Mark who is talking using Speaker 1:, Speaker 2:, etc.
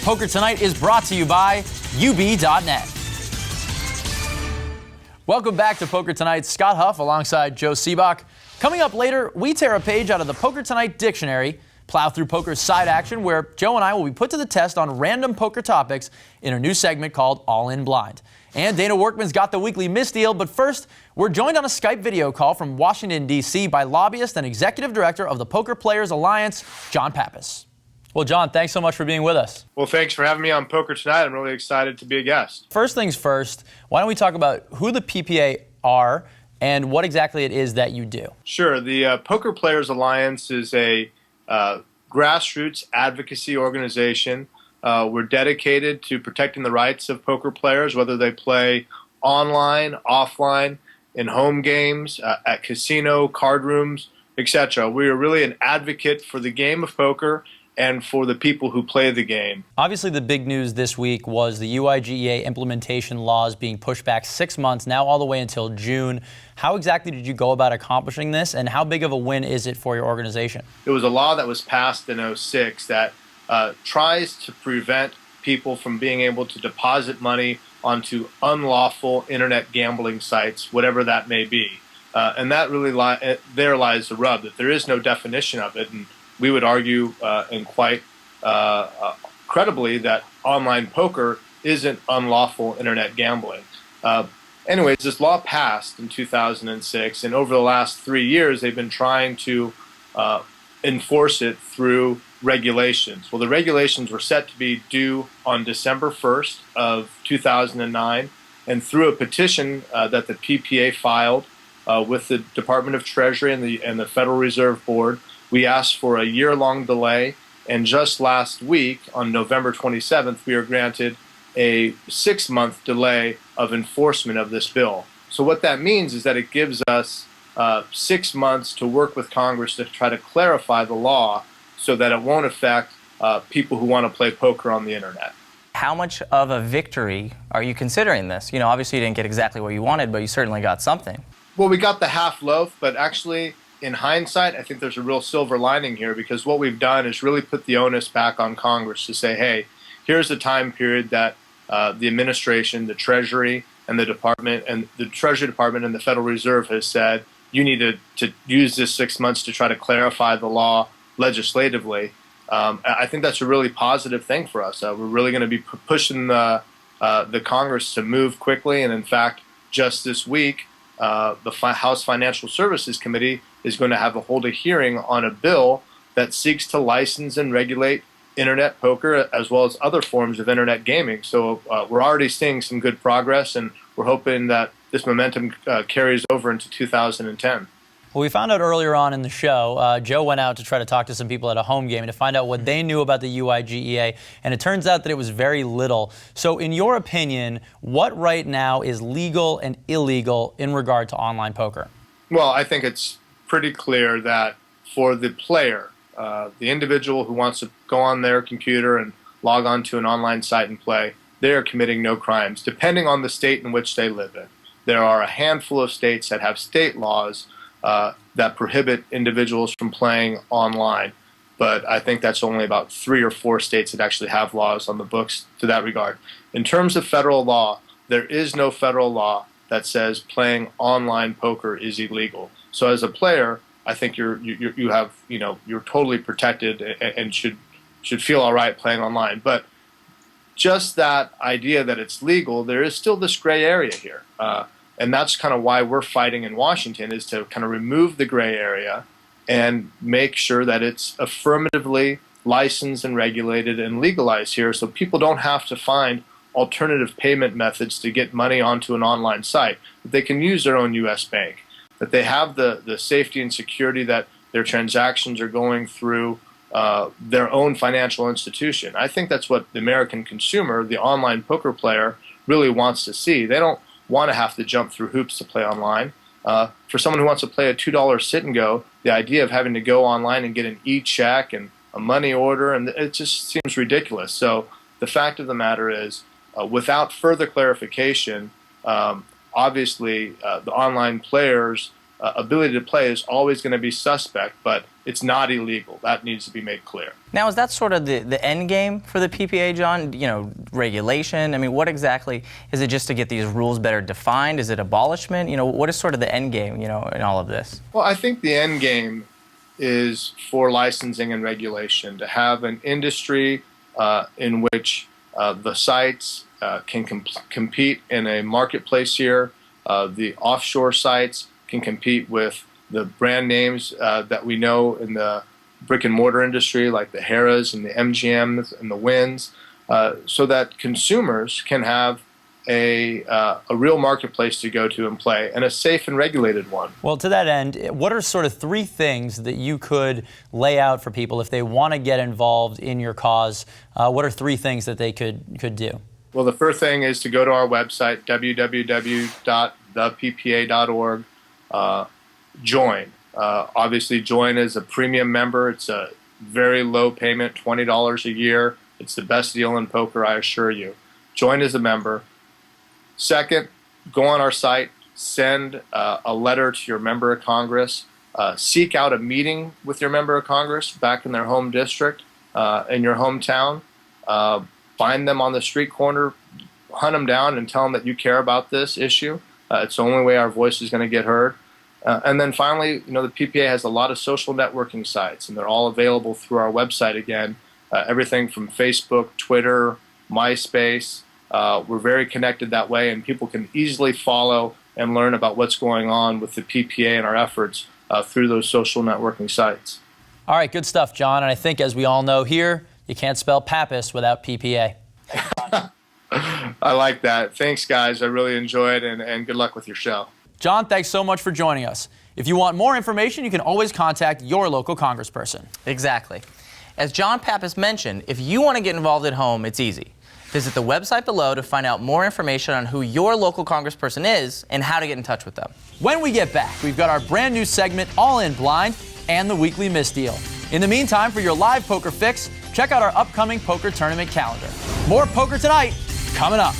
Speaker 1: Poker Tonight is brought to you by UB.net. Welcome back to Poker Tonight. Scott Huff alongside Joe Sebok. Coming up later, we tear a page out of the Poker Tonight dictionary, plow through poker's side action, where Joe and I will be put to the test on random poker topics in a new segment called All In Blind. And Dana Workman's got the weekly misdeal, but first, we're joined on a Skype video call from Washington, D.C. by lobbyist and executive director of the Poker Players Alliance, John Pappas. Well, John, thanks so much for being with us.
Speaker 2: Well, thanks for having me on Poker Tonight. I'm really excited to be a guest.
Speaker 1: First things first, why don't we talk about who the PPA are and what exactly it is that you do? Sure.
Speaker 2: The Poker Players Alliance is a grassroots advocacy organization. We're dedicated to protecting the rights of poker players, whether they play online, offline, in home games, at casino, card rooms, etc. We are really an advocate for the game of poker and for the people who play the game.
Speaker 1: Obviously, the big news this week was the UIGEA implementation laws being pushed back 6 months, now all the way until June. How exactly did you go about accomplishing this, and how big of a win is it for your organization?
Speaker 2: It was a law that was passed in 2006 that tries to prevent people from being able to deposit money onto unlawful internet gambling sites, whatever that may be. And that really there lies the rub, that there is no definition of it. And we would argue, and quite credibly, that online poker isn't unlawful internet gambling. Anyways, this law passed in 2006, and over the last 3 years, they've been trying to enforce it through regulations. Well, the regulations were set to be due on December 1st of 2009, and through a petition that the PPA filed with the Department of Treasury and the Federal Reserve Board, we asked for a year-long delay, and just last week, on November 27th, we were granted a 6-month delay of enforcement of this bill. So what that means is that it gives us 6 months to work with Congress to try to clarify the law so that it won't affect people who want to play poker on the internet.
Speaker 3: How much of a victory are you considering this? You know, obviously you didn't get exactly what you wanted, but you certainly got something.
Speaker 2: Well, we got the half loaf, but actually, in hindsight, I think there's a real silver lining here, because what we've done is really put the onus back on Congress to say, hey, here's the time period that the administration, the Treasury, and the Department, and the Treasury Department and the Federal Reserve has said, you need to use this 6 months to try to clarify the law legislatively. I think that's a really positive thing for us. We're really going to be pushing the Congress to move quickly, and in fact, just this week, the House Financial Services Committee is going to hold a hearing on a bill that seeks to license and regulate internet poker as well as other forms of internet gaming. So we're already seeing some good progress, and we're hoping that this momentum carries over into 2010.
Speaker 1: Well, we found out earlier on in the show, Joe went out to try to talk to some people at a home game to find out what they knew about the UIGEA, and it turns out that it was very little. So in your opinion, what right now is legal and illegal in regard to online poker?
Speaker 2: Well, I think it's pretty clear that for the player, the individual who wants to go on their computer and log on to an online site and play, they are committing no crimes, depending on the state in which they live in. There are a handful of states that have state laws that prohibit individuals from playing online, but I think that's only about 3 or 4 states that actually have laws on the books to that regard. In terms of federal law, there is no federal law that says playing online poker is illegal. So as a player, I think you're totally protected and should feel all right playing online. But just that idea that it's legal, there is still this gray area here. And that's kind of why we're fighting in Washington, is to kind of remove the gray area and make sure that it's affirmatively licensed and regulated and legalized here, so people don't have to find alternative payment methods to get money onto an online site, that they can use their own U.S. bank, that they have the safety and security that their transactions are going through their own financial institution. I think that's what the American consumer, the online poker player, really wants to see. They don't want to have to jump through hoops to play online. For someone who wants to play a $2 sit and go, the idea of having to go online and get an e-check and a money order, and it just seems ridiculous. So the fact of the matter is, without further clarification, obviously the online players ability to play is always going to be suspect, but it's not illegal. That needs to be made clear.
Speaker 3: Now, is that sort of the end game for the PPA, John? You know, regulation? I mean, what exactly, is it just to get these rules better defined? Is it abolishment? You know, what is sort of the end game, you know, in all of this?
Speaker 2: Well, I think the end game is for licensing and regulation, to have an industry in which the sites can compete in a marketplace here. The offshore sites can compete with the brand names that we know in the brick and mortar industry, like the Harrah's and the MGM's and the Wynn's, so that consumers can have a real marketplace to go to and play, and a safe and regulated one.
Speaker 1: Well, to that end, what are sort of 3 things that you could lay out for people if they want to get involved in your cause? What are 3 things that they could do?
Speaker 2: Well, the first thing is to go to our website, www.theppa.org. Join. Obviously, join as a premium member. It's a very low payment, $20 a year. It's the best deal in poker, I assure you. Join as a member. Second, go on our site, send a letter to your member of Congress, seek out a meeting with your member of Congress back in their home district, in your hometown. Find them on the street corner, hunt them down, and tell them that you care about this issue. It's the only way our voice is going to get heard. And then finally, you know, the PPA has a lot of social networking sites, and they're all available through our website again. Everything from Facebook, Twitter, MySpace. We're very connected that way, and people can easily follow and learn about what's going on with the PPA and our efforts through those social networking sites.
Speaker 1: All right, good stuff, John. And I think, as we all know here, you can't spell Pappas without PPA.
Speaker 2: I like that. Thanks, guys. I really enjoyed it, and good luck with your show.
Speaker 1: John, thanks so much for joining us. If you want more information, you can always contact your local congressperson.
Speaker 3: Exactly. As John Pappas mentioned, if you want to get involved at home, it's easy. Visit the website below to find out more information on who your local congressperson is and how to get in touch with them.
Speaker 1: When we get back, we've got our brand new segment, All In Blind, and the weekly misdeal. In the meantime, for your live poker fix, check out our upcoming poker tournament calendar. More Poker Tonight coming up.